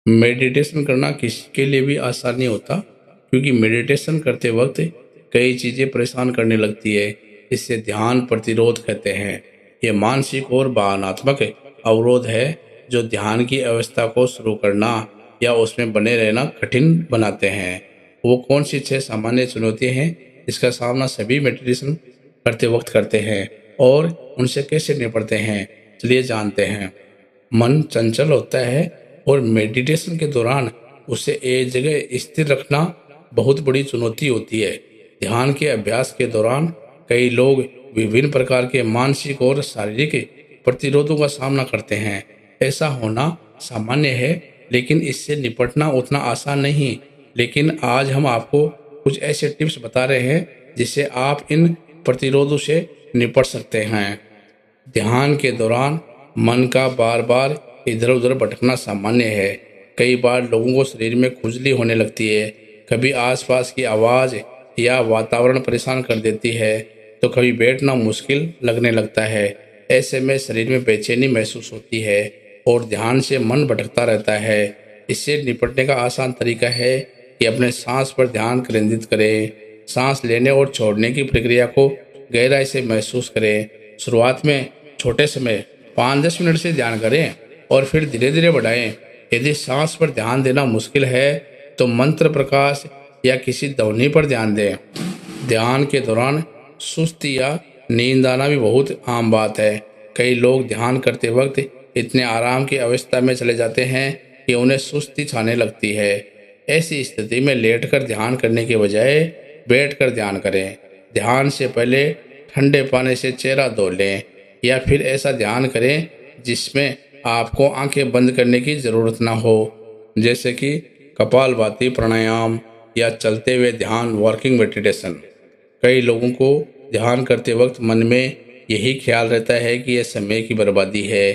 Meditation करना किसी के लिए भी आसान नहीं होता, क्योंकि मेडिटेशन करते वक्त कई चीज़ें परेशान करने लगती है। इससे ध्यान प्रतिरोध कहते हैं। ये मानसिक और भावनात्मक अवरोध है जो ध्यान की अवस्था को शुरू करना या उसमें बने रहना कठिन बनाते हैं। वो कौन सी 6 सामान्य चुनौतियाँ हैं जिसका सामना सभी मेडिटेशन करते वक्त करते हैं और उनसे कैसे निपटते हैं, चलिए जानते हैं। मन चंचल होता है और मेडिटेशन के दौरान उसे एक जगह स्थिर रखना बहुत बड़ी चुनौती होती है। ध्यान के अभ्यास के दौरान कई लोग विभिन्न प्रकार के मानसिक और शारीरिक प्रतिरोधों का सामना करते हैं। ऐसा होना सामान्य है, लेकिन इससे निपटना उतना आसान नहीं। लेकिन आज हम आपको कुछ ऐसे टिप्स बता रहे हैं जिससे आप इन प्रतिरोधों से निपट सकते हैं। ध्यान के दौरान मन का बार बार इधर उधर भटकना सामान्य है। कई बार लोगों को शरीर में खुजली होने लगती है, कभी आसपास की आवाज़ या वातावरण परेशान कर देती है, तो कभी बैठना मुश्किल लगने लगता है। ऐसे में शरीर में बेचैनी महसूस होती है और ध्यान से मन भटकता रहता है। इससे निपटने का आसान तरीका है कि अपने सांस पर ध्यान केंद्रित करें। सांस लेने और छोड़ने की प्रक्रिया को गहराई से महसूस करें। शुरुआत में छोटे समय 5-10 मिनट से ध्यान करें और फिर धीरे धीरे बढ़ाएं। यदि सांस पर ध्यान देना मुश्किल है तो मंत्र प्रकाश या किसी ध्वनि पर ध्यान दें। ध्यान के दौरान सुस्ती या नींद आना भी बहुत आम बात है। कई लोग ध्यान करते वक्त इतने आराम की अवस्था में चले जाते हैं कि उन्हें सुस्ती छाने लगती है। ऐसी स्थिति में लेटकर ध्यान करने के बजाय बैठकर ध्यान करें। ध्यान से पहले ठंडे पानी से चेहरा धो लें या फिर ऐसा ध्यान करें जिसमें आपको आंखें बंद करने की ज़रूरत ना हो, जैसे कि कपालभाति प्राणायाम या चलते हुए ध्यान वॉकिंग मेडिटेशन। कई लोगों को ध्यान करते वक्त मन में यही ख्याल रहता है कि यह समय की बर्बादी है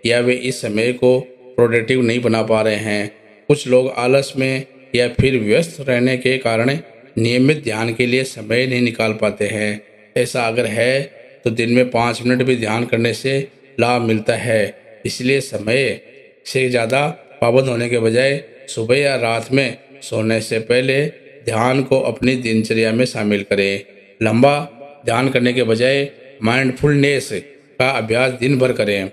या वे इस समय को प्रोडक्टिव नहीं बना पा रहे हैं। कुछ लोग आलस में या फिर व्यस्त रहने के कारण नियमित ध्यान के लिए समय नहीं निकाल पाते हैं। ऐसा अगर है तो दिन में 5 मिनट भी ध्यान करने से लाभ मिलता है। इसलिए समय से ज़्यादा पाबंद होने के बजाय सुबह या रात में सोने से पहले ध्यान को अपनी दिनचर्या में शामिल करें। लंबा ध्यान करने के बजाय माइंडफुलनेस का अभ्यास दिन भर करें।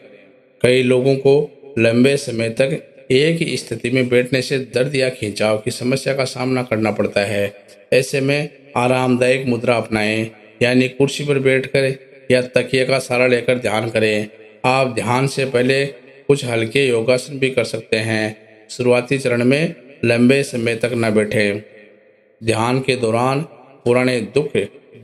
कई लोगों को लंबे समय तक एक ही स्थिति में बैठने से दर्द या खिंचाव की समस्या का सामना करना पड़ता है। ऐसे में आरामदायक मुद्रा अपनाएं, यानी कुर्सी पर बैठकर या तकिए का सहारा लेकर ध्यान करें। आप ध्यान से पहले कुछ हल्के योगासन भी कर सकते हैं। शुरुआती चरण में लंबे समय तक न बैठें। ध्यान के दौरान पुराने दुख,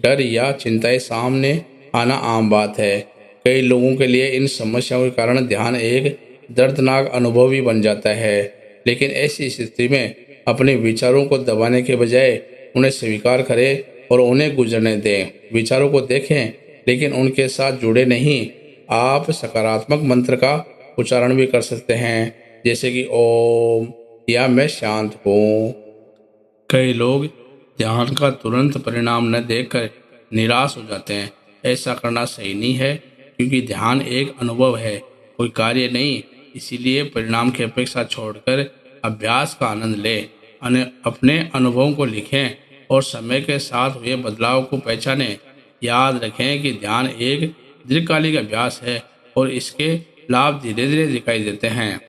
डर या चिंताएं सामने आना आम बात है। कई लोगों के लिए इन समस्याओं के कारण ध्यान एक दर्दनाक अनुभव भी बन जाता है। लेकिन ऐसी स्थिति में अपने विचारों को दबाने के बजाय उन्हें स्वीकार करें और उन्हें गुजरने दें। विचारों को देखें लेकिन उनके साथ जुड़े नहीं। आप सकारात्मक मंत्र का उच्चारण भी कर सकते हैं, जैसे कि ओम या मैं शांत हूँ। कई लोग ध्यान का तुरंत परिणाम न देखकर निराश हो जाते हैं। ऐसा करना सही नहीं है, क्योंकि ध्यान एक अनुभव है, कोई कार्य नहीं। इसीलिए परिणाम की अपेक्षा छोड़कर अभ्यास का आनंद लें। अपने अनुभवों को लिखें और समय के साथ हुए बदलाव को पहचानें। याद रखें कि ध्यान एक दीर्घकालिक अभ्यास है और इसके लाभ धीरे धीरे दिखाई देते हैं।